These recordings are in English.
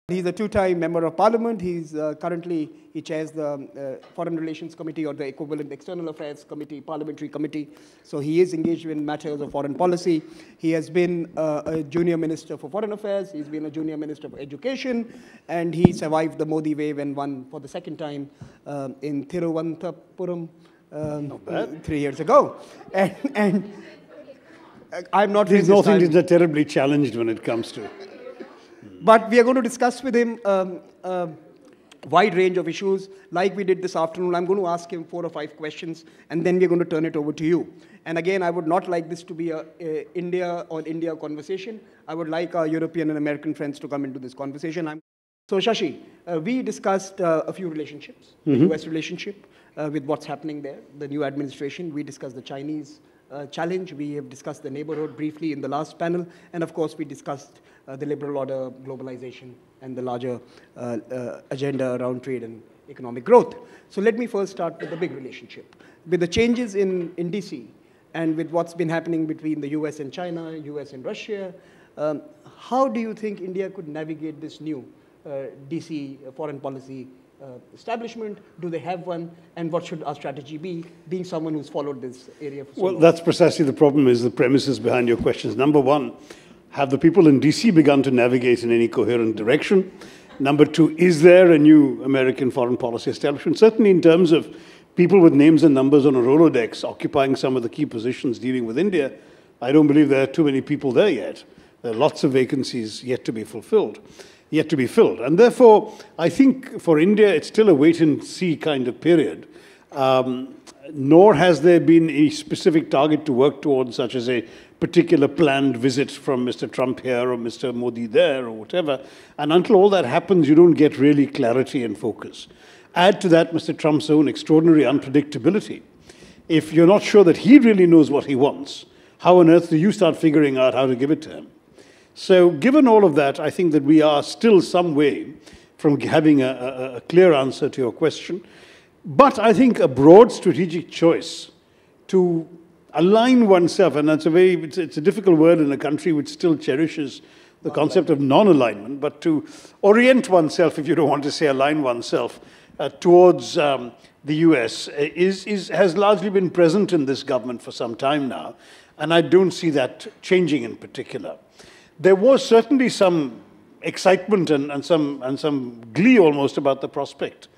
He's a two-time member of parliament. He's currently, he chairs the Foreign Relations Committee, or the equivalent External Affairs Committee, Parliamentary Committee. So he is engaged in matters of foreign policy. He has been a junior minister for foreign affairs. He's been a junior minister for education. And he survived the Modi wave and won for the second time in Thiruvananthapuram 3 years ago. And I'm not... He's nothing terribly challenged when it comes to... But we are going to discuss with him a wide range of issues. Like we did this afternoon, I'm going to ask him 4 or 5 questions, and then we're going to turn it over to you. And again, I would not like this to be a India on India conversation. I would like our European and American friends to come into this conversation. So Shashi, we discussed a few relationships, the US relationship with what's happening there, the new administration. We discussed the Chinese challenge. We have discussed the neighborhood briefly in the last panel. And of course, we discussed the liberal order, globalization, and the larger agenda around trade and economic growth. So let me first start with the big relationship. With the changes in DC and with what's been happening between the US and China, US and Russia, how do you think India could navigate this new DC foreign policy establishment? Do they have one? And what should our strategy be, being someone who's followed this area for so long? Well, that's precisely the problem, is the premises behind your questions. Number one, have the people in DC begun to navigate in any coherent direction? Number two, is there a new American foreign policy establishment? Certainly in terms of people with names and numbers on a Rolodex occupying some of the key positions dealing with India, I don't believe there are too many people there yet. There are lots of vacancies yet to be fulfilled, yet to be filled. And therefore, I think for India, it's still a wait-and-see kind of period. Nor has there been a specific target to work towards, such as a particular planned visit from Mr. Trump here or Mr. Modi there or whatever. And until all that happens, you don't get really clarity and focus. Add to that Mr. Trump's own extraordinary unpredictability. If you're not sure that he really knows what he wants, how on earth do you start figuring out how to give it to him? So given all of that, I think that we are still some way from having a clear answer to your question. But I think a broad strategic choice to align oneself, and that's it's a difficult word in a country which still cherishes the concept of non-alignment, but to orient oneself, if you don't want to say align oneself, towards the US has largely been present in this government for some time now, and I don't see that changing in particular. There was certainly some excitement and some glee almost about the prospect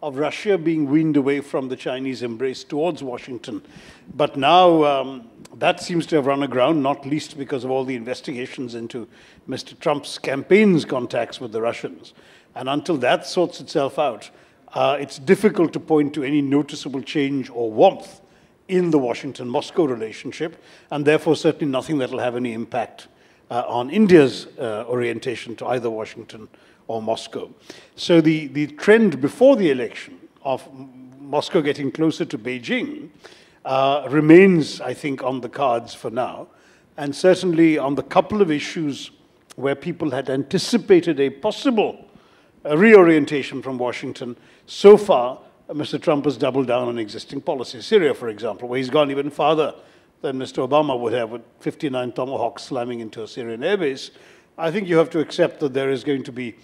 of Russia being weaned away from the Chinese embrace towards Washington. But now that seems to have run aground, not least because of all the investigations into Mr. Trump's campaign's contacts with the Russians. And until that sorts itself out, it's difficult to point to any noticeable change or warmth in the Washington-Moscow relationship, and therefore certainly nothing that will have any impact on India's orientation to either Washington or Moscow. So the trend before the election of Moscow getting closer to Beijing remains, I think, on the cards for now. And certainly on the couple of issues where people had anticipated a possible reorientation from Washington, so far Mr. Trump has doubled down on existing policies. Syria, for example, where he's gone even farther than Mr. Obama would have, with 59 Tomahawks slamming into a Syrian airbase. I think you have to accept that there is going to be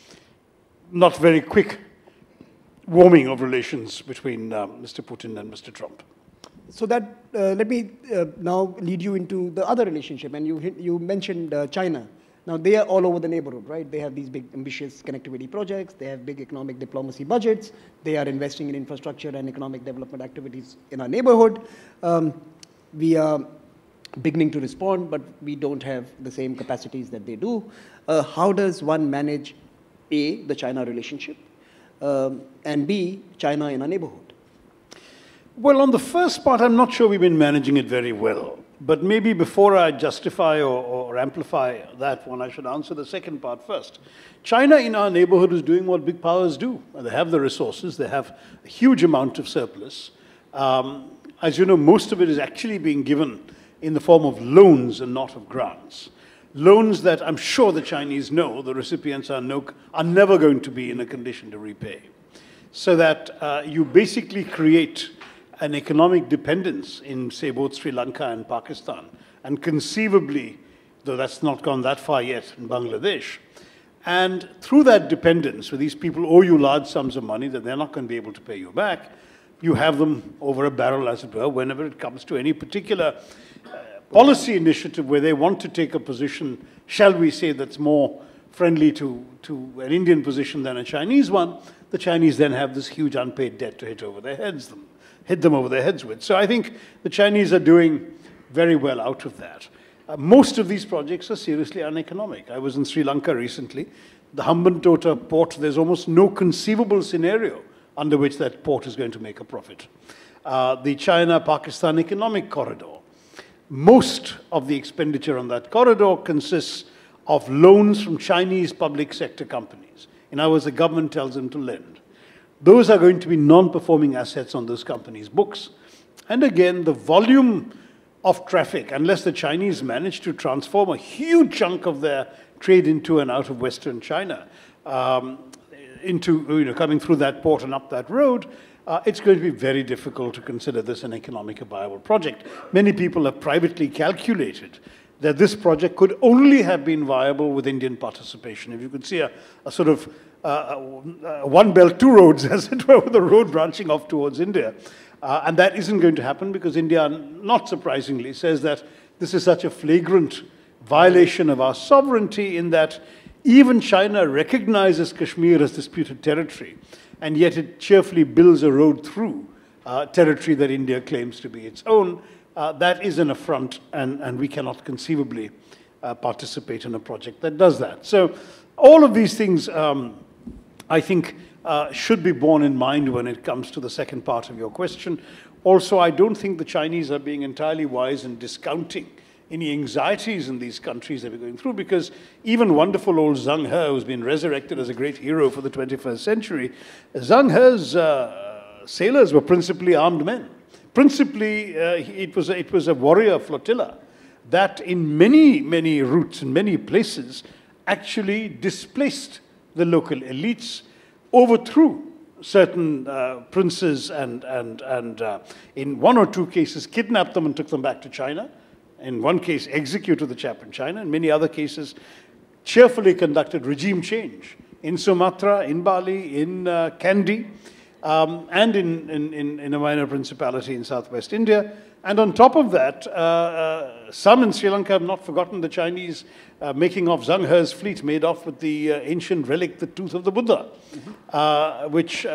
not very quick warming of relations between Mr. Putin and Mr. Trump. So that, let me now lead you into the other relationship. And you mentioned China. Now, they are all over the neighborhood, right? They have these big, ambitious connectivity projects. They have big economic diplomacy budgets. They are investing in infrastructure and economic development activities in our neighborhood. We are beginning to respond, but we don't have the same capacities that they do. How does one manage, A, the China relationship, and B, China in our neighborhood? Well, on the first part, I'm not sure we've been managing it very well. But maybe before I justify or amplify that one, I should answer the second part first. China in our neighborhood is doing what big powers do. They have the resources. They have a huge amount of surplus. As you know, most of it is actually being given in the form of loans and not of grants. Loans that I'm sure the Chinese know the recipients are never going to be in a condition to repay. So that you basically create an economic dependence in, say, both Sri Lanka and Pakistan, and conceivably, though that's not gone that far yet, in Bangladesh. And through that dependence, where these people owe you large sums of money that they're not going to be able to pay you back, you have them over a barrel, as it were, whenever it comes to any particular policy initiative where they want to take a position, shall we say, that's more friendly to an Indian position than a Chinese one. The Chinese then have this huge unpaid debt to hit them over their heads with. So I think the Chinese are doing very well out of that. Most of these projects are seriously uneconomic. I was in Sri Lanka recently. The Hambantota port, there's almost no conceivable scenario under which that port is going to make a profit. The China-Pakistan economic corridor. Most of the expenditure on that corridor consists of loans from Chinese public sector companies. In other words, the government tells them to lend. Those are going to be non-performing assets on those companies' books. And again, the volume of traffic, unless the Chinese manage to transform a huge chunk of their trade into and out of Western China, coming through that port and up that road, it's going to be very difficult to consider this an economically viable project. Many people have privately calculated that this project could only have been viable with Indian participation. If you could see a sort of one belt, two roads, as it were, with a road branching off towards India. And that isn't going to happen because India, not surprisingly, says that this is such a flagrant violation of our sovereignty in that even China recognizes Kashmir as disputed territory, and yet it cheerfully builds a road through territory that India claims to be its own. That is an affront, and we cannot conceivably participate in a project that does that. So all of these things, I think, should be borne in mind when it comes to the second part of your question. Also, I don't think the Chinese are being entirely wise in discounting any anxieties in these countries that we're going through, because even wonderful old Zheng He, who's been resurrected as a great hero for the 21st century, Zheng He's sailors were principally armed men. Principally, it was a warrior flotilla that in many, many routes, in many places, actually displaced the local elites, overthrew certain princes, and in one or two cases kidnapped them and took them back to China. In one case, executed the chap in China. In many other cases, cheerfully conducted regime change in Sumatra, in Bali, in Kandy, and in a minor principality in southwest India. And on top of that, some in Sri Lanka have not forgotten the Chinese making off Zheng He's fleet, made off with the ancient relic, the tooth of the Buddha, which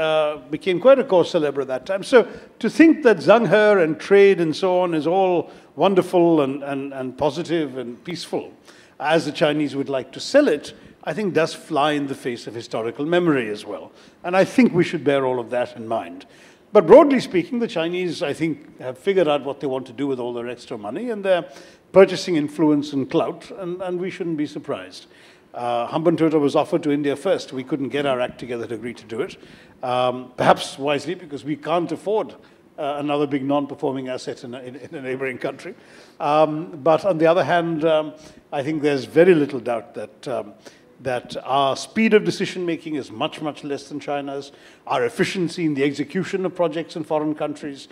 became quite a cause célèbre at that time. So to think that Zheng He and trade and so on is all wonderful and positive and peaceful, as the Chinese would like to sell it, I think does fly in the face of historical memory as well. And I think we should bear all of that in mind. But broadly speaking, the Chinese, I think, have figured out what they want to do with all their extra money, and they're purchasing influence and clout, and we shouldn't be surprised. Hambantota was offered to India first. We couldn't get our act together to agree to do it. Perhaps wisely, because we can't afford another big non-performing asset in a neighboring country. But on the other hand, I think there's very little doubt that our speed of decision-making is much, much less than China's. Our efficiency in the execution of projects in foreign countries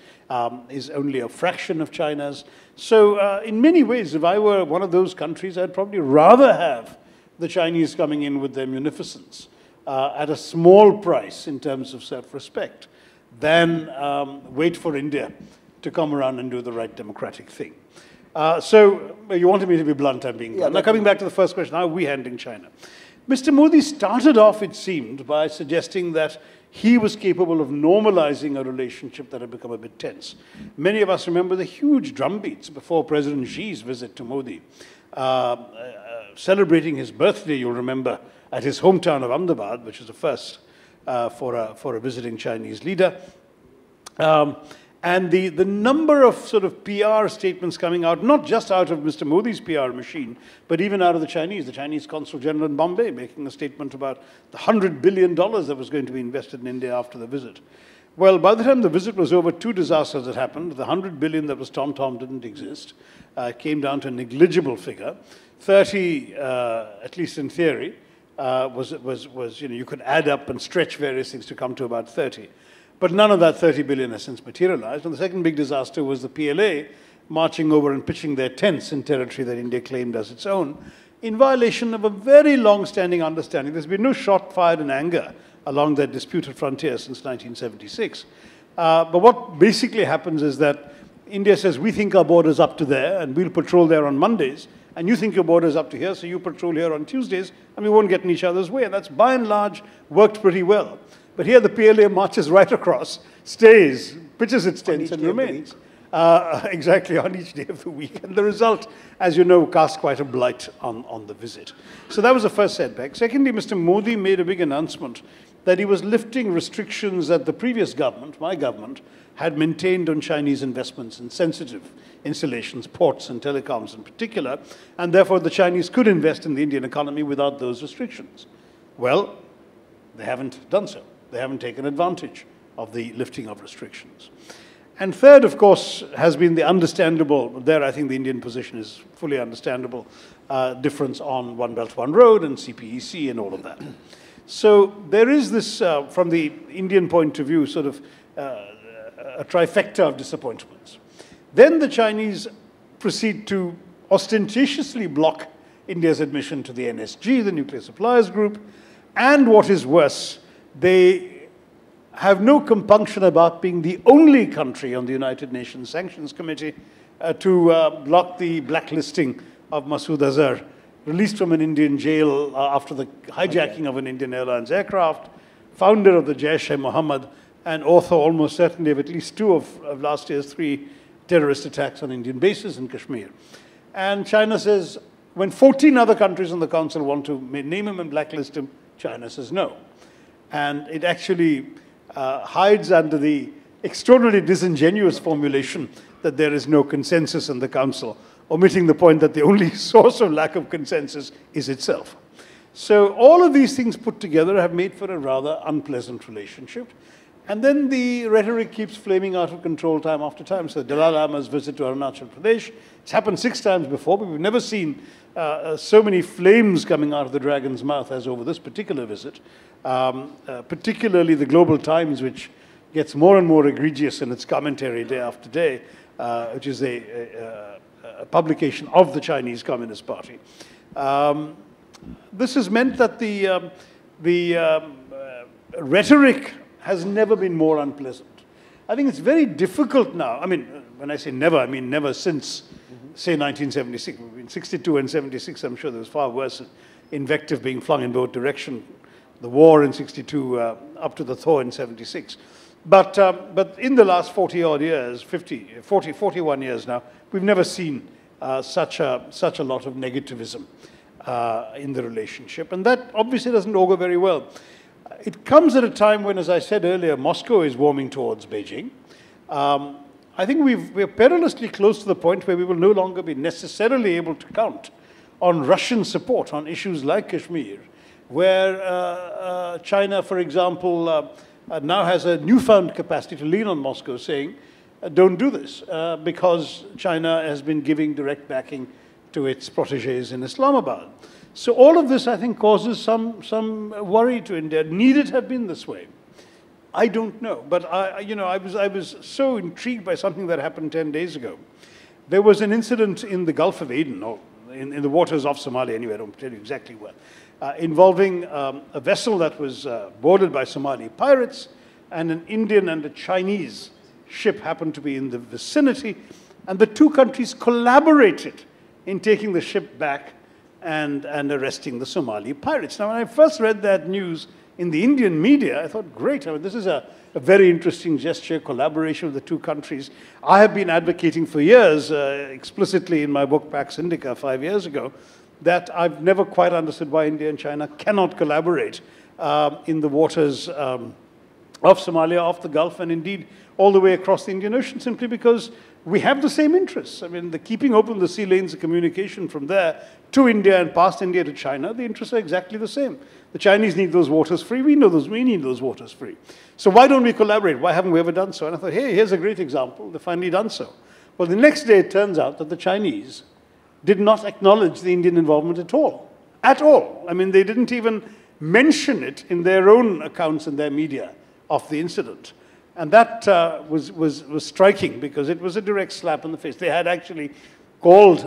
is only a fraction of China's. So in many ways, if I were one of those countries, I'd probably rather have the Chinese coming in with their munificence at a small price in terms of self-respect than wait for India to come around and do the right democratic thing. So you wanted me to be blunt, I'm being blunt. Now coming back to the first question, how are we handling China? Mr. Modi started off, it seemed, by suggesting that he was capable of normalizing a relationship that had become a bit tense. Many of us remember the huge drumbeats before President Xi's visit to Modi. Celebrating his birthday, you'll remember, at his hometown of Ahmedabad, which is a first for a visiting Chinese leader. And the number of sort of PR statements coming out, not just out of Mr. Modi's PR machine, but even out of the Chinese Consul General in Bombay making a statement about the $100 billion that was going to be invested in India after the visit. Well, by the time the visit was over, two disasters had happened. The $100 billion that was tom-tom didn't exist. Came down to a negligible figure. 30, at least in theory, you could add up and stretch various things to come to about 30. But none of that 30 billion has since materialized. And the second big disaster was the PLA marching over and pitching their tents in territory that India claimed as its own. in violation of a very long-standing understanding. There's been no shot fired in anger along that disputed frontier since 1976. But what basically happens is that India says, we think our border's up to there, and we'll patrol there on Mondays, and you think your border's up to here, so you patrol here on Tuesdays, and we won't get in each other's way. And that's, by and large, worked pretty well. But here the PLA marches right across, stays, pitches its tents, and remains. Exactly, on each day of the week. And the result, as you know, cast quite a blight on the visit. So that was the first setback. Secondly, Mr. Modi made a big announcement that he was lifting restrictions that the previous government, my government, had maintained on Chinese investments in sensitive installations, ports and telecoms in particular, and therefore the Chinese could invest in the Indian economy without those restrictions. Well, they haven't done so. They haven't taken advantage of the lifting of restrictions. And third, of course, has been the understandable, there I think the Indian position is fully understandable, difference on One Belt, One Road and CPEC and all of that. So there is this, from the Indian point of view, sort of a trifecta of disappointments. Then the Chinese proceed to ostentatiously block India's admission to the NSG, the Nuclear Suppliers Group, and what is worse, they have no compunction about being the only country on the United Nations Sanctions Committee to block the blacklisting of Masood Azhar, released from an Indian jail after the hijacking of an Indian Airlines aircraft, founder of the Jaish-e-Mohammed, and author almost certainly of at least 2 of last year's 3 terrorist attacks on Indian bases in Kashmir. And China says, when 14 other countries in the Council want to name him and blacklist him, China says no. And it actually hides under the extraordinarily disingenuous formulation that there is no consensus in the Council, omitting the point that the only source of lack of consensus is itself. So all of these things put together have made for a rather unpleasant relationship. And then the rhetoric keeps flaming out of control time after time. So Dalai Lama's visit to Arunachal Pradesh, it's happened 6 times before, but we've never seen so many flames coming out of the dragon's mouth as over this particular visit. Particularly the Global Times, which gets more and more egregious in its commentary day after day, which is a publication of the Chinese Communist Party. This has meant that the rhetoric has never been more unpleasant. I think it's very difficult now. I mean, when I say never, I mean never since, say, 1976. In 62 and 76, I'm sure there was far worse invective being flung in both directions. The war in 62 up to the thaw in 76. But in the last 40-odd years, 41 years now, we've never seen such a lot of negativism in the relationship. And that obviously doesn't augur very well. It comes at a time when, as I said earlier, Moscow is warming towards Beijing. I think we're perilously close to the point where we will no longer be necessarily able to count on Russian support on issues like Kashmir, where China, for example, now has a newfound capacity to lean on Moscow, saying, don't do this, because China has been giving direct backing to its protégés in Islamabad. So all of this, I think, causes some worry to India. Need it have been this way? I don't know. But I was so intrigued by something that happened 10 days ago. There was an incident in the Gulf of Aden, or in the waters off Somalia anyway, I don't tell you exactly where, involving a vessel that was boarded by Somali pirates, and an Indian and a Chinese ship happened to be in the vicinity, and the 2 countries collaborated in taking the ship back and arresting the Somali pirates. Now, when I first read that news in the Indian media, I thought, great, I mean, this is a very interesting gesture, collaboration of the 2 countries. I have been advocating for years, explicitly in my book, Pax Indica, 5 years ago, that I've never quite understood why India and China cannot collaborate in the waters of Somalia, off the Gulf, and indeed all the way across the Indian Ocean, simply because we have the same interests. I mean, the keeping open the sea lanes of communication from there to India and past India to China, the interests are exactly the same. The Chinese need those waters free. We need those waters free. So why don't we collaborate? Why haven't we ever done so? And I thought, hey, here's a great example. They've finally done so. Well, the next day it turns out that the Chinese did not acknowledge the Indian involvement at all. At all. I mean, they didn't even mention it in their own accounts in their media of the incident. And that was striking, because it was a direct slap in the face. They had actually called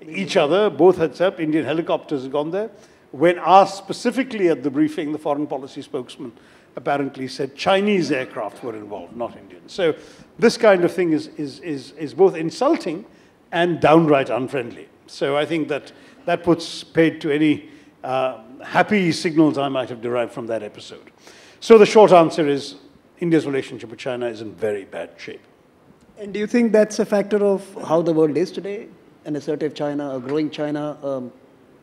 each other, both heads up. Indian helicopters have gone there. When asked specifically at the briefing, the foreign policy spokesman apparently said Chinese aircraft were involved, not Indian. So this kind of thing is both insulting and downright unfriendly. So I think that puts paid to any happy signals I might have derived from that episode. So the short answer is India's relationship with China is in very bad shape. And do you think that's a factor of how the world is today? An assertive China, a growing China,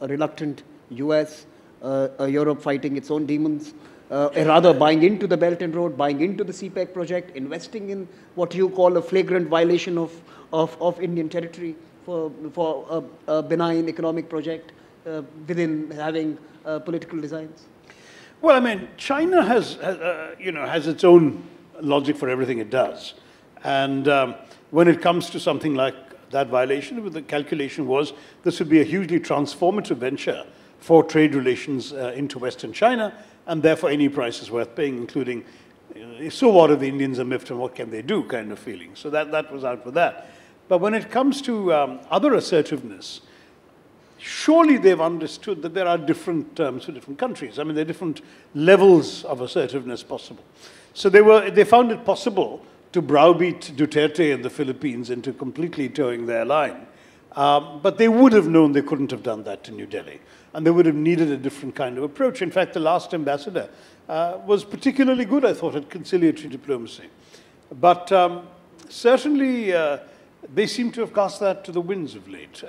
a reluctant US, Europe fighting its own demons, rather buying into the Belt and Road, buying into the CPEC project, investing in what you call a flagrant violation of Indian territory for a benign economic project within having political designs? Well, I mean, China has its own logic for everything it does. And when it comes to something like that violation, the calculation was this would be a hugely transformative venture for trade relations into Western China, and therefore any price is worth paying, including, so what if the Indians are miffed and what can they do kind of feeling. So that was out for that. But when it comes to other assertiveness, surely they've understood that there are different terms for different countries. I mean, there are different levels of assertiveness possible. So they found it possible to browbeat Duterte and the Philippines into completely towing their line. But they would have known they couldn't have done that to New Delhi. And they would have needed a different kind of approach. In fact, the last ambassador was particularly good, I thought, at conciliatory diplomacy. But certainly, they seem to have cast that to the winds of late.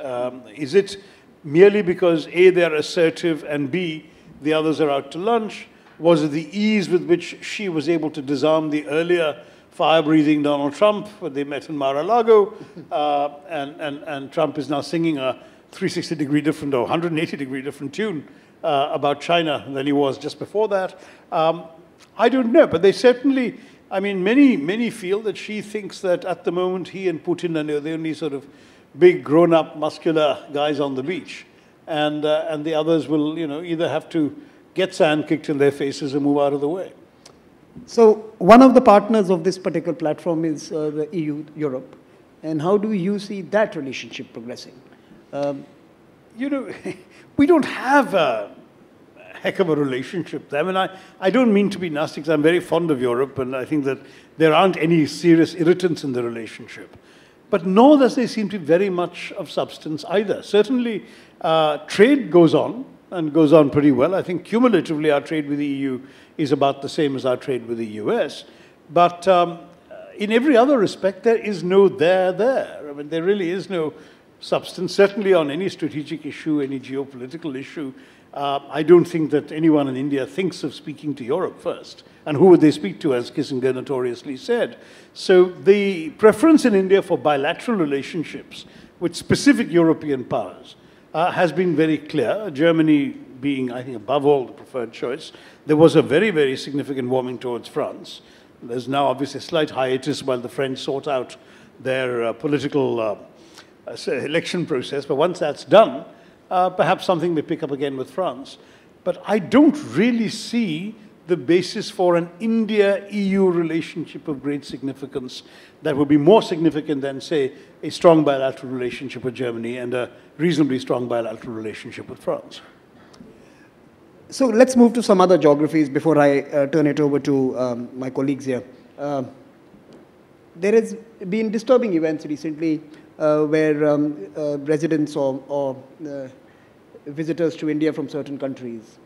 Is it merely because A, they're assertive, and B, the others are out to lunch? Was it the ease with which she was able to disarm the earlier fire-breathing Donald Trump when they met in Mar-a-Lago, and Trump is now singing a 360-degree different or 180-degree different tune about China than he was just before that? I don't know, but they certainly, I mean, many feel that she thinks that at the moment he and Putin are the only sort of big, grown-up, muscular guys on the beach, and the others will, either have to get sand kicked in their faces or move out of the way. So one of the partners of this particular platform is the EU, Europe. And how do you see that relationship progressing? We don't have a heck of a relationship. I mean, I don't mean to be nasty because I'm very fond of Europe, and I think that there aren't any serious irritants in the relationship. But nor does there seem to be very much of substance either. Certainly, trade goes on, and goes on pretty well. I think cumulatively our trade with the EU is about the same as our trade with the US. But in every other respect, there is no there. I mean, there really is no substance, certainly on any strategic issue, any geopolitical issue. I don't think that anyone in India thinks of speaking to Europe first. And who would they speak to, as Kissinger notoriously said? So the preference in India for bilateral relationships with specific European powers has been very clear, Germany being, I think, above all the preferred choice. There was a very, very significant warming towards France. There's now obviously a slight hiatus while the French sort out their political election process. But once that's done, perhaps something may pick up again with France. But I don't really see the basis for an India-EU relationship of great significance that would be more significant than, say, a strong bilateral relationship with Germany and a reasonably strong bilateral relationship with France. So let's move to some other geographies before I turn it over to my colleagues here. There has been disturbing events recently where residents or visitors to India from certain countries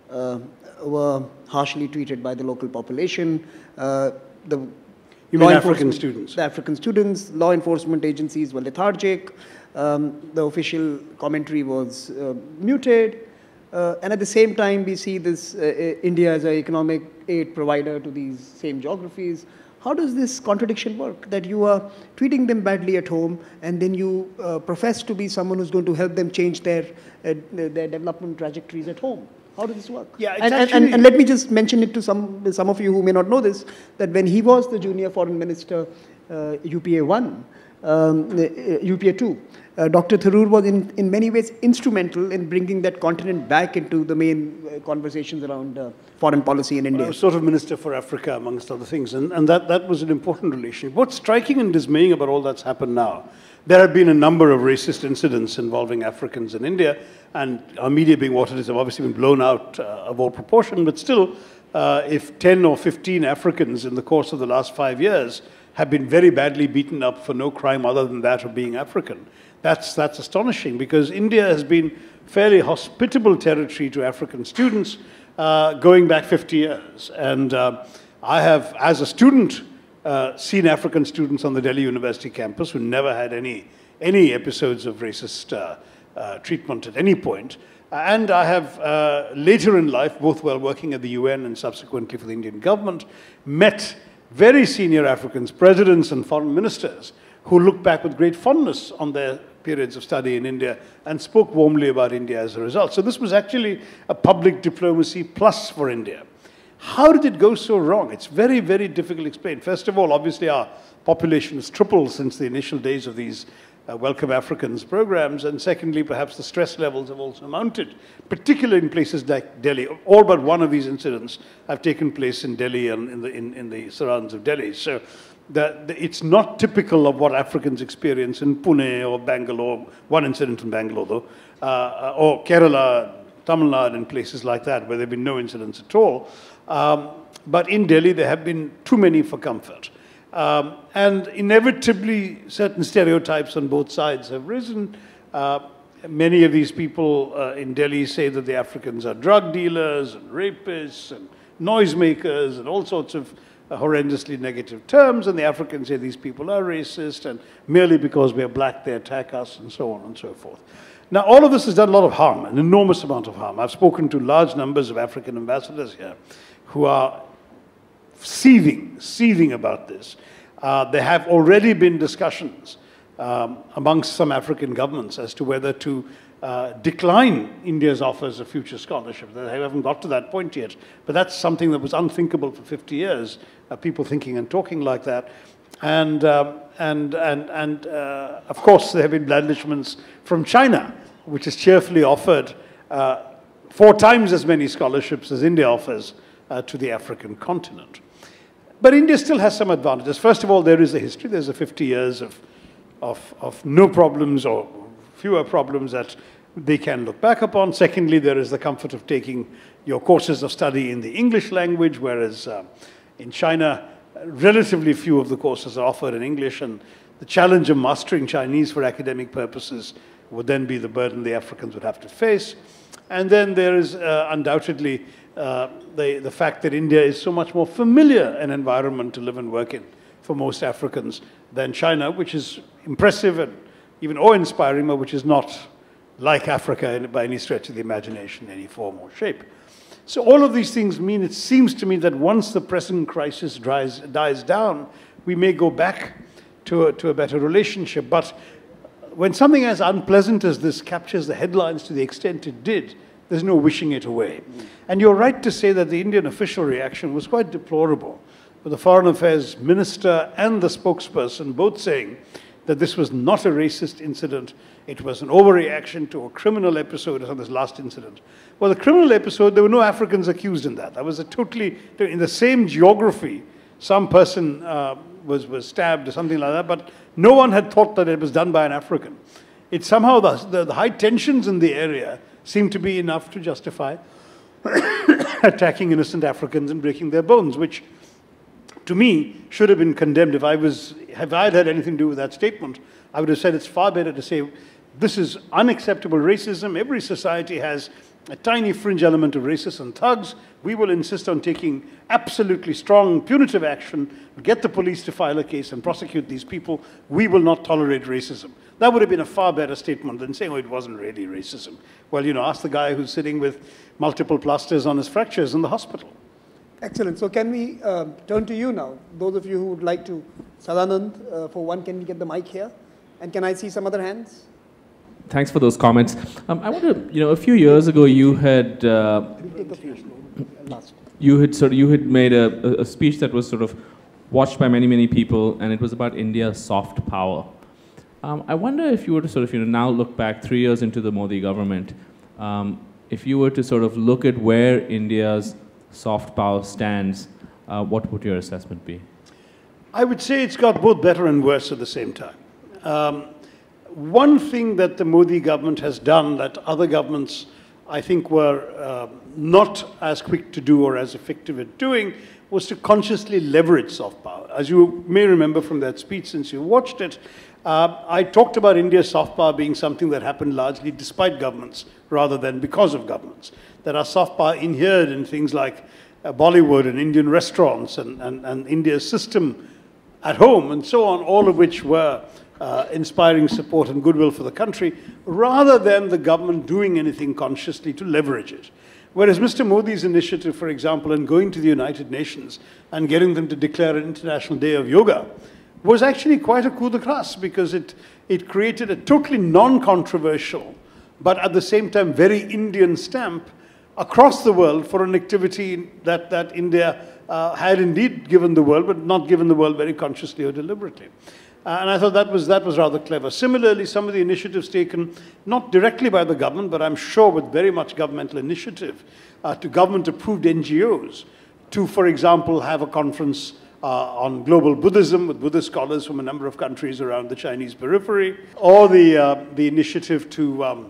were harshly treated by the local population. You mean African students? The African students, law enforcement agencies were lethargic. The official commentary was muted. And at the same time, we see this India as an economic aid provider to these same geographies. How does this contradiction work? That you are treating them badly at home, and then you profess to be someone who's going to help them change their development trajectories at home. How does this work? Yeah, and let me just mention it to some of you who may not know this, that when he was the junior foreign minister, UPA 1, UPA 2, Dr. Tharoor was in many ways instrumental in bringing that continent back into the main conversations around foreign policy in India. I was sort of Minister for Africa, amongst other things, and that was an important relationship. What's striking and dismaying about all that's happened now, there have been a number of racist incidents involving Africans in India, and our media being what it is have obviously been blown out of all proportion, but still, if 10 or 15 Africans in the course of the last 5 years have been very badly beaten up for no crime other than that of being African, that's astonishing, because India has been fairly hospitable territory to African students going back 50 years. And I have, as a student, seen African students on the Delhi University campus who never had any episodes of racist treatment at any point. And I have, later in life, both while working at the UN and subsequently for the Indian government, met very senior Africans, presidents and foreign ministers, who look back with great fondness on their periods of study in India and spoke warmly about India as a result. So this was actually a public diplomacy plus for India. How did it go so wrong? It's very, very difficult to explain. First of all, obviously our population has tripled since the initial days of these Welcome Africans programs, and secondly, perhaps the stress levels have also mounted, particularly in places like Delhi. All but one of these incidents have taken place in Delhi and in the surrounds of Delhi. So it's not typical of what Africans experience in Pune or Bangalore, one incident in Bangalore though, or Kerala, Tamil Nadu, and places like that where there have been no incidents at all. But in Delhi, there have been too many for comfort. And inevitably, certain stereotypes on both sides have risen. Many of these people in Delhi say that the Africans are drug dealers and rapists and noisemakers and all sorts of horrendously negative terms, and the Africans say these people are racist, and merely because we're black they attack us, and so on and so forth. Now, all of this has done a lot of harm, an enormous amount of harm. I've spoken to large numbers of African ambassadors here who are seething about this. There have already been discussions amongst some African governments as to whether to decline India's offers of future scholarship. They haven't got to that point yet, but that's something that was unthinkable for 50 years, people thinking and talking like that. And of course, there have been blandishments from China, which has cheerfully offered 4 times as many scholarships as India offers to the African continent. But India still has some advantages. First of all, there is a history. There's a 50 years of no problems or fewer problems that they can look back upon. Secondly, there is the comfort of taking your courses of study in the English language, whereas in China, relatively few of the courses are offered in English, and the challenge of mastering Chinese for academic purposes would then be the burden the Africans would have to face. And then there is undoubtedly the fact that India is so much more familiar an environment to live and work in for most Africans than China, which is impressive and even awe-inspiring, but which is not like Africa by any stretch of the imagination, any form or shape. So all of these things mean, it seems to me, that once the present crisis dies down, we may go back to a better relationship. But when something as unpleasant as this captures the headlines to the extent it did, there's no wishing it away. And you're right to say that the Indian official reaction was quite deplorable, with the Foreign Affairs Minister and the spokesperson both saying that this was not a racist incident, it was an overreaction to a criminal episode on this last incident. Well, the criminal episode, there were no Africans accused in that. That was a totally, in the same geography, some person was stabbed or something like that, but no one had thought that it was done by an African. It somehow, the high tensions in the area seemed to be enough to justify attacking innocent Africans and breaking their bones, which to me should have been condemned. If I had had anything to do with that statement, I would have said it's far better to say this is unacceptable racism. Every society has a tiny fringe element of racists and thugs. We will insist on taking absolutely strong punitive action, get the police to file a case and prosecute these people. We will not tolerate racism. That would have been a far better statement than saying, oh, it wasn't really racism. Well, you know, ask the guy who's sitting with multiple plasters on his fractures in the hospital. Excellent. So can we turn to you now? Those of you who would like to, Sadanand, for one, can we get the mic here? And can I see some other hands? Thanks for those comments. I wonder, a few years ago you had made a speech that was sort of watched by many people, and it was about India's soft power. I wonder if you were to sort of now look back 3 years into the Modi government, if you were to sort of look at where India's soft power stands, what would your assessment be? I would say it's got both better and worse at the same time. One thing that the Modi government has done that other governments, I think, were not as quick to do or as effective at doing was to consciously leverage soft power. As you may remember from that speech, since you watched it, I talked about India's soft power being something that happened largely despite governments rather than because of governments. There are soft power inherent in things like Bollywood and Indian restaurants and India's system at home and so on, all of which were inspiring support and goodwill for the country, rather than the government doing anything consciously to leverage it. Whereas Mr. Modi's initiative, for example, in going to the United Nations and getting them to declare an International Day of Yoga was actually quite a coup de grace, because it created a totally non-controversial, but at the same time very Indian stamp across the world for an activity that India had indeed given the world, but not given the world very consciously or deliberately. And I thought that was rather clever. Similarly, some of the initiatives taken, not directly by the government, but I'm sure with very much governmental initiative, to government-approved NGOs, to, for example, have a conference on global Buddhism with Buddhist scholars from a number of countries around the Chinese periphery, or the initiative to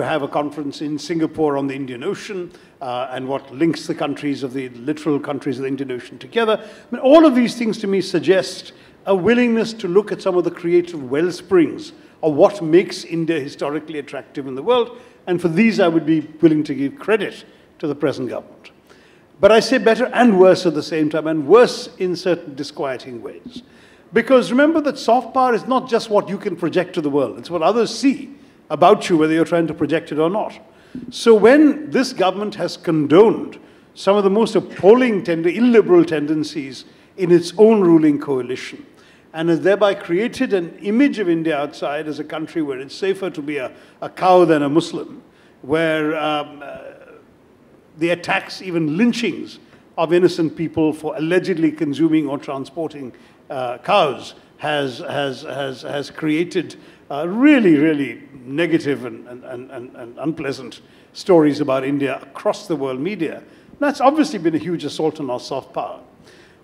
have a conference in Singapore on the Indian Ocean, and what links the countries of the littoral countries of the Indian Ocean together. I mean, all of these things to me suggest a willingness to look at some of the creative well springs of what makes India historically attractive in the world, and for these I would be willing to give credit to the present government. But I say better and worse at the same time, and worse in certain disquieting ways. Because remember that soft power is not just what you can project to the world, it's what others see about you, whether you're trying to project it or not. So when this government has condoned some of the most appalling, illiberal tendencies in its own ruling coalition, and has thereby created an image of India outside as a country where it's safer to be a cow than a Muslim, where the attacks, even lynchings of innocent people for allegedly consuming or transporting cows has created really, really negative and unpleasant stories about India across the world media. That's obviously been a huge assault on our soft power.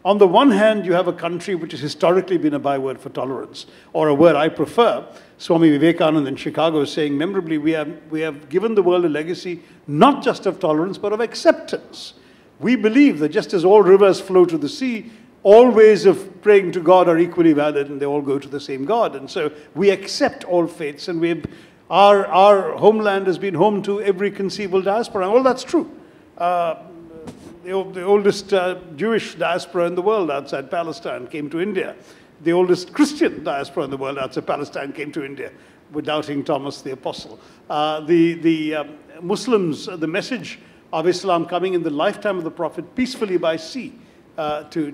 On the one hand, you have a country which has historically been a byword for tolerance, or a word I prefer. Swami Vivekananda in Chicago is saying memorably, we have given the world a legacy not just of tolerance, but of acceptance. We believe that just as all rivers flow to the sea, all ways of praying to God are equally valid, and they all go to the same God. And so we accept all faiths, and our homeland has been home to every conceivable diaspora, and all that's true. The oldest Jewish diaspora in the world outside Palestine came to India. The oldest Christian diaspora in the world outside Palestine came to India, with doubting Thomas the Apostle. The Muslims, the message of Islam coming in the lifetime of the Prophet peacefully by sea to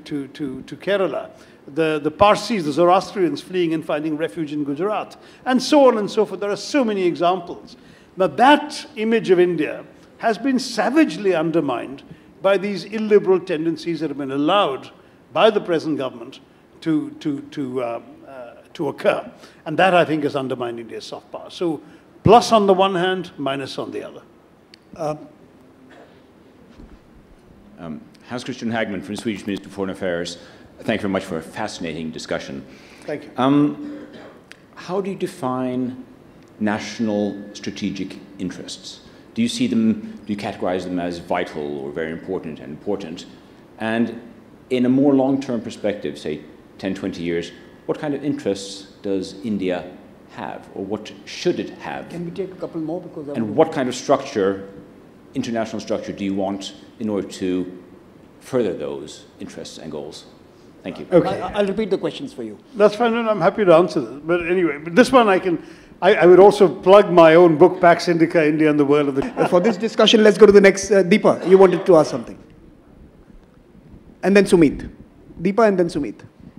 Kerala. The Parsis, the Zoroastrians fleeing and finding refuge in Gujarat, and so on and so forth. There are so many examples. Now that image of India has been savagely undermined by these illiberal tendencies that have been allowed by the present government to occur. And that, I think, has undermined India's soft power. So plus on the one hand, minus on the other. Hans-Christian Hagman from Swedish Ministry of Foreign Affairs. Thank you very much for a fascinating discussion. Thank you. How do you define national strategic interests? Do you see them, do you categorize them as vital or very important and important? And in a more long-term perspective, say 10, 20 years, what kind of interests does India have, or what should it have? Can we take a couple more? And what kind of structure, international structure, do you want in order to further those interests and goals? Thank you. Okay. I'll repeat the questions for you. That's fine, and I'm happy to answer this. But anyway, this one I would also plug my own book, Pax Indica, India and the World of the... For this discussion, let's go to the next. Deepa, you wanted to ask something. And then Sumit. Deepa and then Sumit.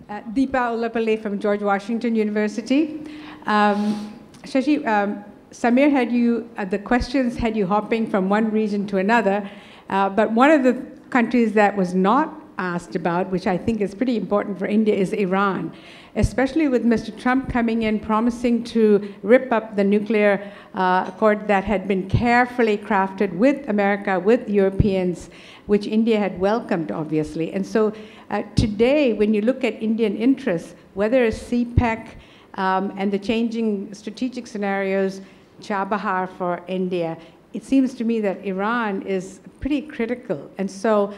Deepa Ullapalli from George Washington University. Shashi, Samir had you, the questions had you hopping from one region to another, but one of the countries that was not asked about, which I think is pretty important for India, is Iran, especially with Mr. Trump coming in promising to rip up the nuclear accord that had been carefully crafted with America, with Europeans, which India had welcomed, obviously. And so today, when you look at Indian interests, whether it's CPEC and the changing strategic scenarios, Chabahar for India, it seems to me that Iran is pretty critical. And so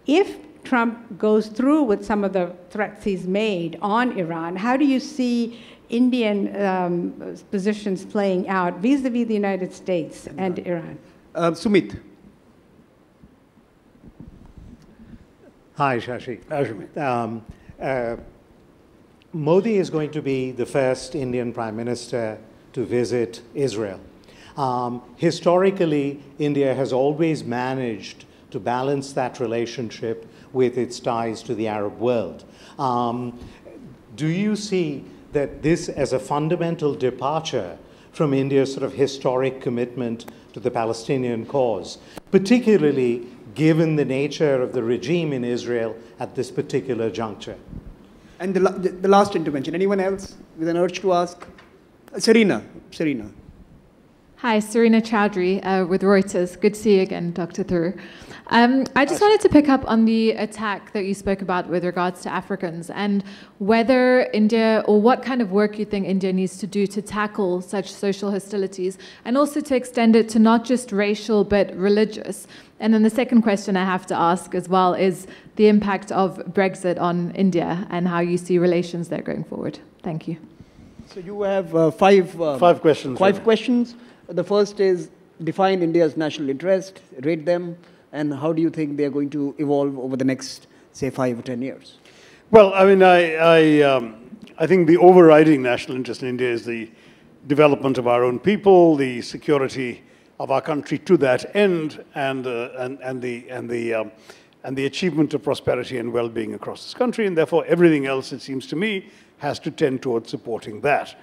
if Trump goes through with some of the threats he's made on Iran, how do you see Indian positions playing out vis-a-vis the United States and Iran? Sumit. Hi, Shashi. Modi is going to be the first Indian Prime Minister to visit Israel. Historically, India has always managed to balance that relationship with its ties to the Arab world. Do you see that this as a fundamental departure from India's sort of historic commitment to the Palestinian cause, particularly given the nature of the regime in Israel at this particular juncture? And the last intervention, anyone else with an urge to ask? Serena. Hi, Serena Chowdhury with Reuters. Good to see you again, Dr. Tharoor. I just wanted to pick up on the attack that you spoke about with regards to Africans and whether India, or what kind of work you think India needs to do to tackle such social hostilities, and also to extend it to not just racial but religious. And then the second question I have to ask as well is the impact of Brexit on India and how you see relations there going forward. Thank you. So you have five questions. Five questions. The first is define India's national interest, rate them, and how do you think they are going to evolve over the next, say, 5 or 10 years? Well, I mean, I think the overriding national interest in India is the development of our own people, the security of our country to that end, and the achievement of prosperity and well-being across this country, and therefore everything else, it seems to me, has to tend towards supporting that.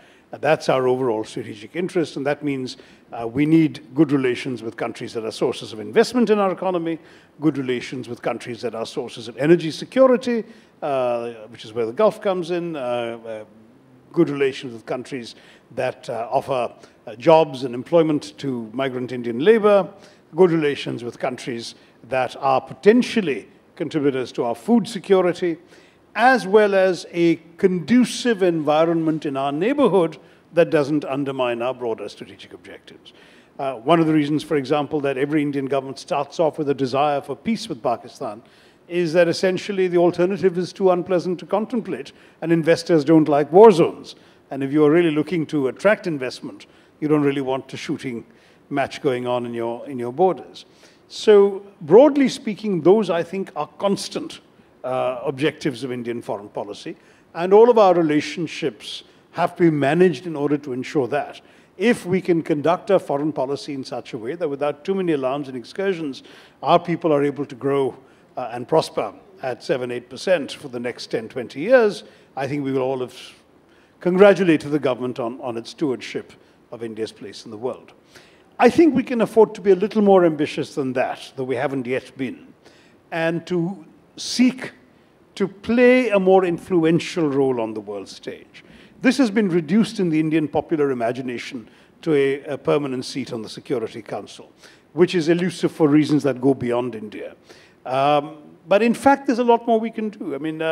That's our overall strategic interest, and that means we need good relations with countries that are sources of investment in our economy, good relations with countries that are sources of energy security, which is where the Gulf comes in, good relations with countries that offer jobs and employment to migrant Indian labor, good relations with countries that are potentially contributors to our food security, as well as a conducive environment in our neighborhood that doesn't undermine our broader strategic objectives. One of the reasons, for example, that every Indian government starts off with a desire for peace with Pakistan is that essentially the alternative is too unpleasant to contemplate, and investors don't like war zones. And if you are really looking to attract investment, you don't really want a shooting match going on in your borders. So broadly speaking, those, I think, are constant objectives of Indian foreign policy, and all of our relationships have to be managed in order to ensure that. If we can conduct our foreign policy in such a way that without too many alarms and excursions, our people are able to grow and prosper at 7–8% for the next 10–20 years, I think we will all have congratulated the government on its stewardship of India's place in the world. I think we can afford to be a little more ambitious than that, though we haven't yet been, and to seek to play a more influential role on the world stage. This has been reduced in the Indian popular imagination to a permanent seat on the Security Council, which is elusive for reasons that go beyond India. But in fact, there's a lot more we can do. I mean,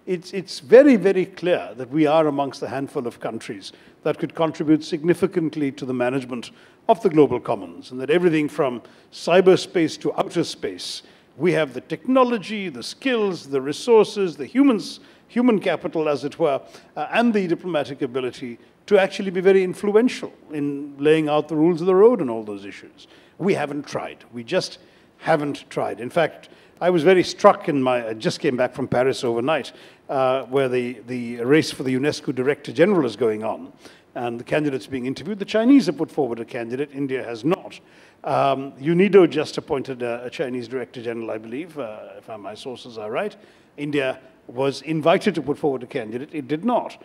it's very, very clear that we are amongst a handful of countries that could contribute significantly to the management of the global commons, and that everything from cyberspace to outer space, we have the technology, the skills, the resources, the human capital, as it were, and the diplomatic ability to actually be very influential in laying out the rules of the road on all those issues. We haven't tried. We just haven't tried. In fact, I was very struck I just came back from Paris overnight, where the race for the UNESCO Director General is going on, and the candidates being interviewed. The Chinese have put forward a candidate, India has not. UNIDO just appointed a Chinese Director General, I believe, if my sources are right. India was invited to put forward a candidate, it did not.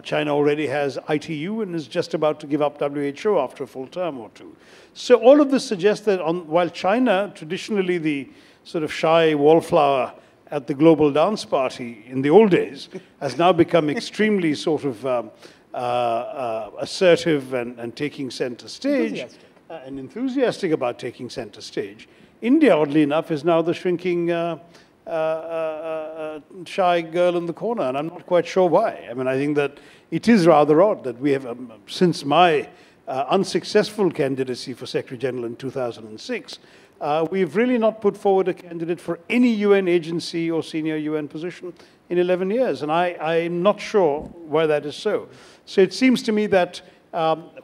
China already has ITU and is just about to give up WHO after a full term or two. So all of this suggests that while China, traditionally the sort of shy wallflower at the global dance party in the old days, has now become extremely sort of assertive and taking center stage, and enthusiastic about taking center stage. India, oddly enough, is now the shrinking shy girl in the corner, and I'm not quite sure why. I mean, I think that it is rather odd that we have, since my unsuccessful candidacy for Secretary General in 2006, we've really not put forward a candidate for any UN agency or senior UN position in 11 years, and I'm not sure why that is so. So it seems to me that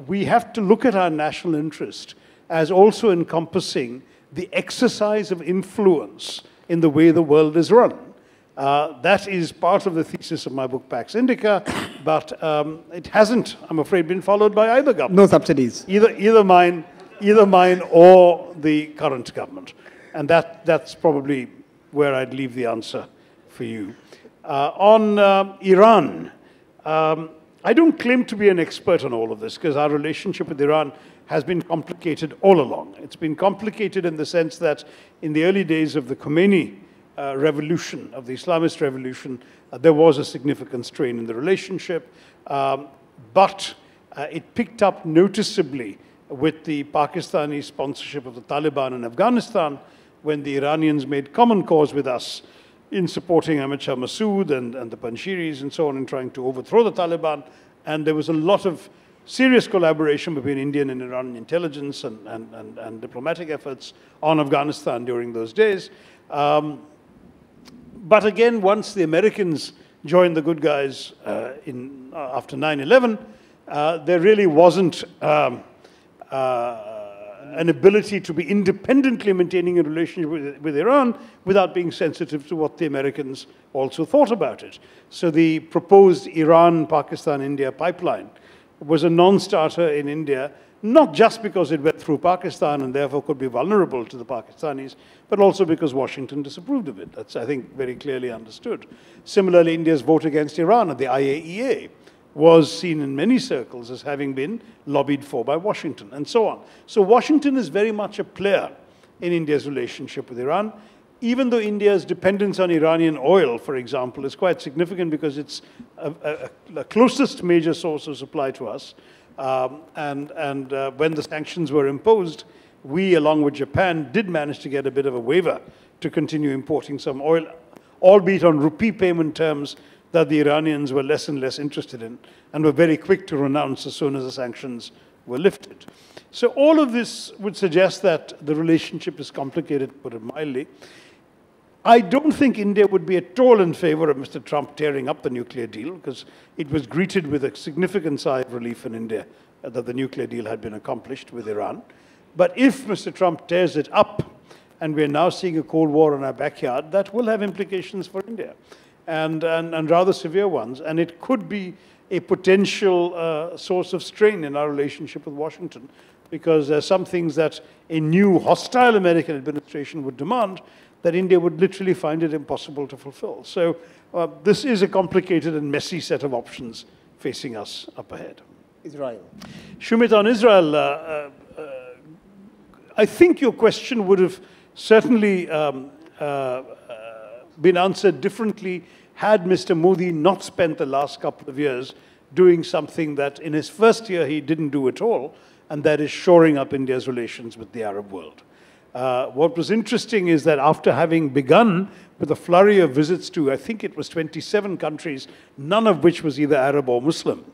we have to look at our national interest as also encompassing the exercise of influence in the way the world is run. That is part of the thesis of my book, Pax Indica, but it hasn't, I'm afraid, been followed by either government. No subsidies. Either mine or the current government. And that's probably where I'd leave the answer for you. On Iran, I don't claim to be an expert on all of this, because our relationship with Iran has been complicated all along. It's been complicated in the sense that in the early days of the Khomeini revolution, of the Islamist revolution, there was a significant strain in the relationship, but it picked up noticeably with the Pakistani sponsorship of the Taliban in Afghanistan, when the Iranians made common cause with us in supporting Ahmad Shah Massoud and the Panshiris and so on in trying to overthrow the Taliban. And there was a lot of serious collaboration between Indian and Iranian intelligence and diplomatic efforts on Afghanistan during those days. But again, once the Americans joined the good guys after 9/11, there really wasn't an ability to be independently maintaining a relationship with Iran without being sensitive to what the Americans also thought about it. So the proposed Iran-Pakistan-India pipeline was a non-starter in India, not just because it went through Pakistan and therefore could be vulnerable to the Pakistanis, but also because Washington disapproved of it. That's, I think, very clearly understood. Similarly, India's vote against Iran at the IAEA was seen in many circles as having been lobbied for by Washington, and so on. So Washington is very much a player in India's relationship with Iran, even though India's dependence on Iranian oil, for example, is quite significant because it's the closest major source of supply to us. When the sanctions were imposed, we, along with Japan, did manage to get a bit of a waiver to continue importing some oil, albeit on rupee payment terms that the Iranians were less and less interested in and were very quick to renounce as soon as the sanctions were lifted. So all of this would suggest that the relationship is complicated, to put it mildly. I don't think India would be at all in favor of Mr. Trump tearing up the nuclear deal, because it was greeted with a significant sigh of relief in India that the nuclear deal had been accomplished with Iran. But if Mr. Trump tears it up, and we're now seeing a Cold War in our backyard, that will have implications for India, and rather severe ones. And it could be a potential source of strain in our relationship with Washington, because there are some things that a new hostile American administration would demand that India would literally find it impossible to fulfill. So this is a complicated and messy set of options facing us up ahead. Israel. Shumit, on Israel, I think your question would have certainly been answered differently had Mr. Modi not spent the last couple of years doing something that in his first year he didn't do at all, and that is shoring up India's relations with the Arab world. What was interesting is that after having begun with a flurry of visits to, I think it was 27 countries, none of which was either Arab or Muslim,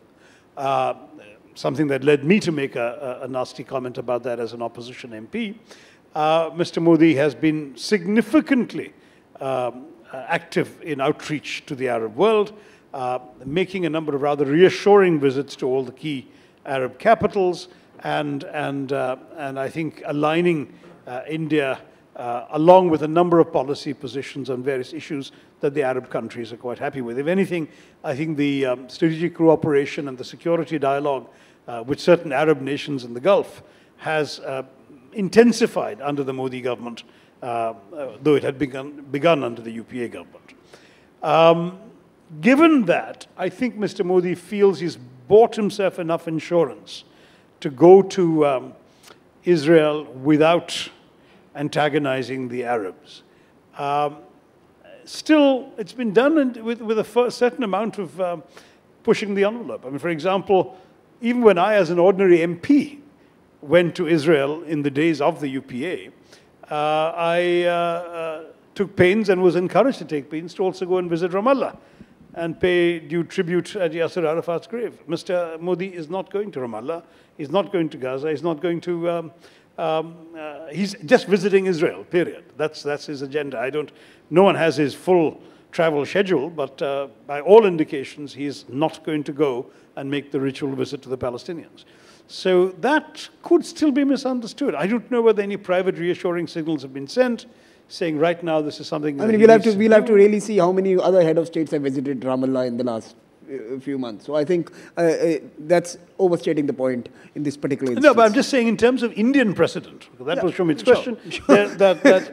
something that led me to make a nasty comment about that as an opposition MP, Mr. Modi has been significantly active in outreach to the Arab world, making a number of rather reassuring visits to all the key Arab capitals, and I think aligning India along with a number of policy positions on various issues that the Arab countries are quite happy with. If anything, I think the strategic cooperation and the security dialogue with certain Arab nations in the Gulf has intensified under the Modi government, though it had begun under the UPA government. given that, I think Mr. Modi feels he's bought himself enough insurance to go to Israel without antagonizing the Arabs. Still, it's been done with a certain amount of pushing the envelope. I mean, for example, even when I, as an ordinary MP, went to Israel in the days of the UPA, I took pains and was encouraged to take pains to also go and visit Ramallah and pay due tribute at Yasser Arafat's grave. Mr. Modi is not going to Ramallah. He's not going to Gaza. He's not going to... he's just visiting Israel, period. That's his agenda. No one has his full travel schedule, but by all indications, he's not going to go and make the ritual visit to the Palestinians. So that could still be misunderstood. I don't know whether any private reassuring signals have been sent, saying right now this is something. I mean, we'll have to really see how many other head of states have visited Ramallah in the last few months. So I think that's overstating the point in this particular instance. No, but I'm just saying in terms of Indian precedent, that was Shumit's question, that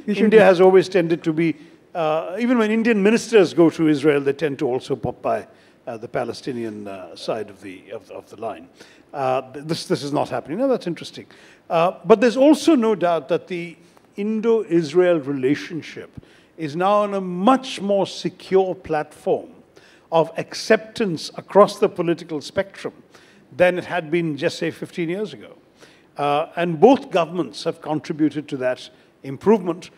India has always tended to be, even when Indian ministers go to Israel, they tend to also pop by the Palestinian side of the line. This is not happening. No, that's interesting. But there's also no doubt that the Indo-Israel relationship is now on a much more secure platform of acceptance across the political spectrum than it had been just, say, 15 years ago. And both governments have contributed to that improvement,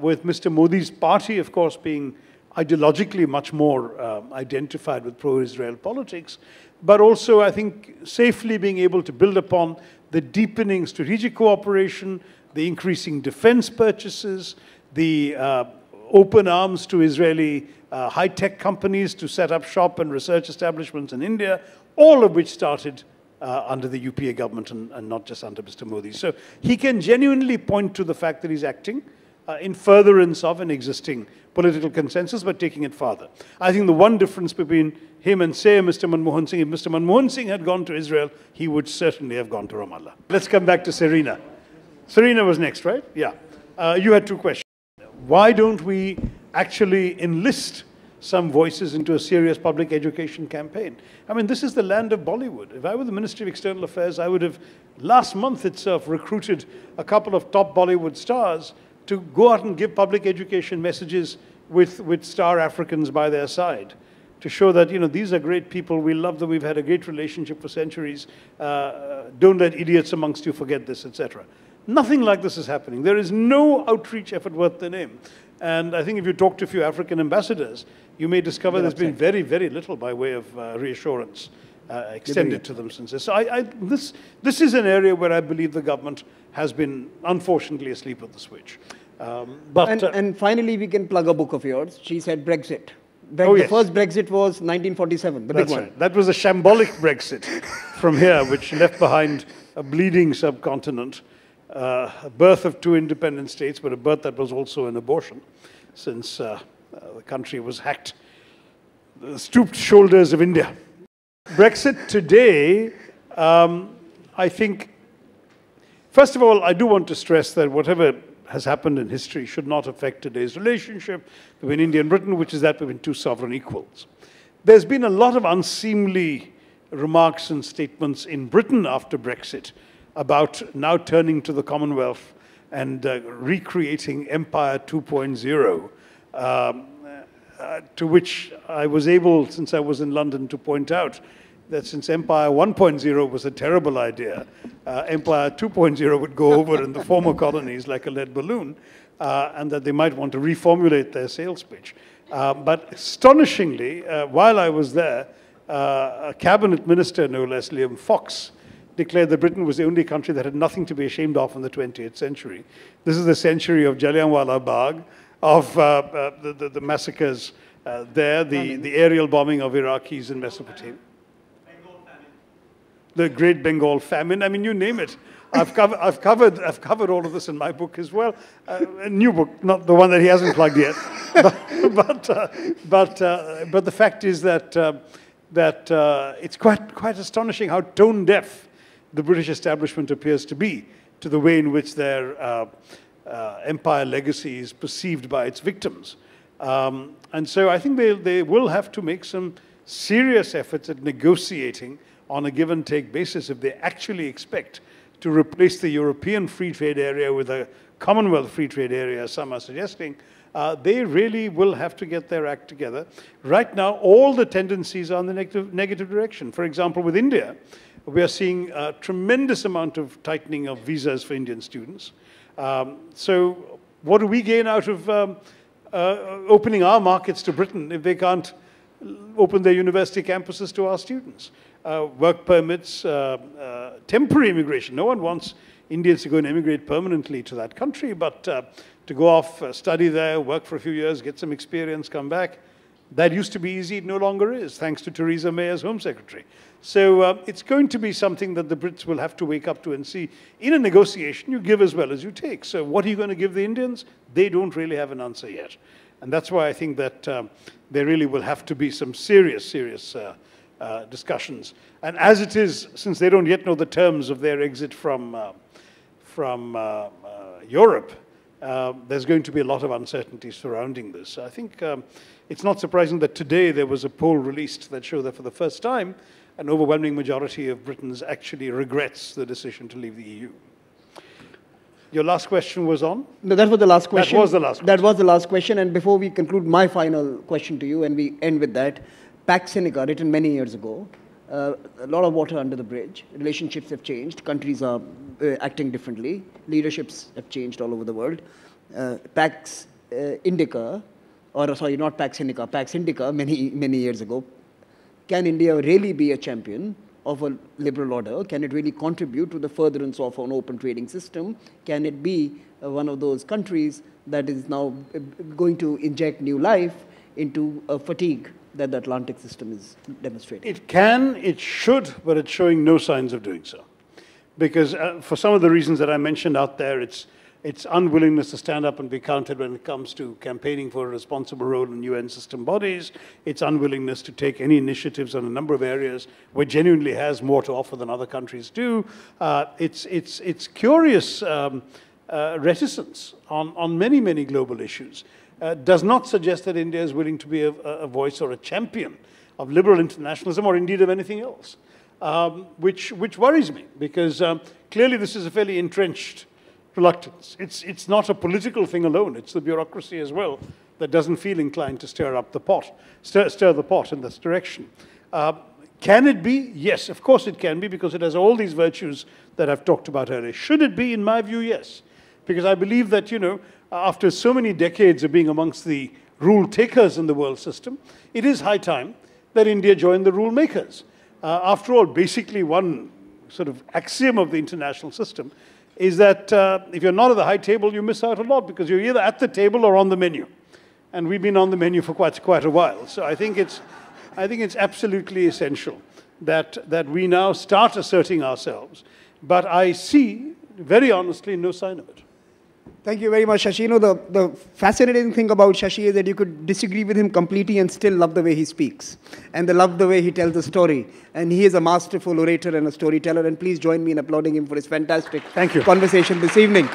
with Mr. Modi's party, of course, being ideologically much more identified with pro-Israel politics, but also, I think, safely being able to build upon the deepening strategic cooperation, the increasing defense purchases, the open arms to Israeli high-tech companies to set up shop and research establishments in India, all of which started under the UPA government and not just under Mr. Modi. So he can genuinely point to the fact that he's acting in furtherance of an existing political consensus, but taking it farther. I think the one difference between him and, say, Mr. Manmohan Singh, if Mr. Manmohan Singh had gone to Israel, he would certainly have gone to Ramallah. Let's come back to Serena. Serena was next, right? Yeah. You had two questions. Why don't we actually enlist some voices into a serious public education campaign? I mean, this is the land of Bollywood. If I were the Ministry of External Affairs, I would have, last month itself, recruited a couple of top Bollywood stars to go out and give public education messages with star Africans by their side, to show that, these are great people, we love them, we've had a great relationship for centuries, don't let idiots amongst you forget this, etc. Nothing like this is happening. There is no outreach effort worth the name. And I think if you talk to a few African ambassadors, you may discover there's been very, very little by way of reassurance extended to them since this. So this is an area where I believe the government has been, unfortunately, asleep at the switch. And finally, we can plug a book of yours. She said Brexit. The first Brexit was 1947, the big one. Right. That was a shambolic Brexit from here, which left behind a bleeding subcontinent, a birth of two independent states, but a birth that was also an abortion, since the country was hacked. The stooped shoulders of India. Brexit today, I think, first of all, I do want to stress that whatever has happened in history should not affect today's relationship between India and Britain, which is that between two sovereign equals. There's been a lot of unseemly remarks and statements in Britain after Brexit about now turning to the Commonwealth and recreating Empire 2.0, to which I was able, since I was in London, to point out that since Empire 1.0 was a terrible idea, Empire 2.0 would go over in the former colonies like a lead balloon, and that they might want to reformulate their sales pitch. But astonishingly, while I was there, a cabinet minister, no less, Liam Fox, declared that Britain was the only country that had nothing to be ashamed of in the 20th century. This is the century of Jallianwala Bagh, of the massacres there, the aerial bombing of Iraqis in Mesopotamia. The Great Bengal Famine. I mean, you name it. I've covered all of this in my book as well. A new book, not the one that he hasn't plugged yet. But the fact is that it's quite astonishing how tone deaf the British establishment appears to be to the way in which their empire legacy is perceived by its victims. And so I think they will have to make some serious efforts at negotiating on a give and take basis if they actually expect to replace the European free trade area with a Commonwealth free trade area, as some are suggesting. They really will have to get their act together. Right now, all the tendencies are in the negative direction. For example, with India, we are seeing a tremendous amount of tightening of visas for Indian students. So what do we gain out of opening our markets to Britain if they can't open their university campuses to our students? Work permits, temporary immigration. No one wants Indians to go and immigrate permanently to that country, but to go off, study there, work for a few years, get some experience, come back. That used to be easy, it no longer is, thanks to Theresa May as Home Secretary. So it's going to be something that the Brits will have to wake up to and see. In a negotiation, you give as well as you take. So what are you going to give the Indians? They don't really have an answer yet. And that's why I think that there really will have to be some serious discussions. And as it is, since they don't yet know the terms of their exit from Europe, there's going to be a lot of uncertainty surrounding this. I think it's not surprising that today there was a poll released that showed that for the first time, an overwhelming majority of Britons actually regrets the decision to leave the EU. Your last question was on? No, that was the last question. That was the last question. That was the last question. And before we conclude, my final question to you, and we end with that, Pax Seneca, written many years ago, a lot of water under the bridge. Relationships have changed. Countries are acting differently. Leaderships have changed all over the world. Pax Indica, or sorry, not Pax Seneca, Pax Indica, many years ago. Can India really be a champion of a liberal order? Can it really contribute to the furtherance of an open trading system? Can it be one of those countries that is now going to inject new life into a fatigue that the Atlantic system is demonstrating? It can, it should, but it's showing no signs of doing so. Because for some of the reasons that I mentioned out there, its unwillingness to stand up and be counted when it comes to campaigning for a responsible role in UN system bodies, its unwillingness to take any initiatives on a number of areas where it genuinely has more to offer than other countries do, its curious reticence on many global issues does not suggest that India is willing to be a voice or a champion of liberal internationalism or indeed of anything else, which worries me, because clearly this is a fairly entrenched reluctance. It's not a political thing alone, it's the bureaucracy as well that doesn't feel inclined to stir up the pot, stir the pot in this direction. Can it be? Yes, of course it can be, because it has all these virtues that I've talked about earlier. Should it be? In my view, yes. Because I believe that, after so many decades of being amongst the rule takers in the world system, it is high time that India join the rule makers. After all, basically one sort of axiom of the international system is that if you're not at the high table, you miss out a lot, because you're either at the table or on the menu. And we've been on the menu for quite a while. So I think it's absolutely essential that we now start asserting ourselves. But I see, very honestly, no sign of it. Thank you very much, Shashi. The fascinating thing about Shashi is that you could disagree with him completely and still love the way he speaks, and love the way he tells a story. And he is a masterful orator and a storyteller. And please join me in applauding him for his fantastic conversation this evening.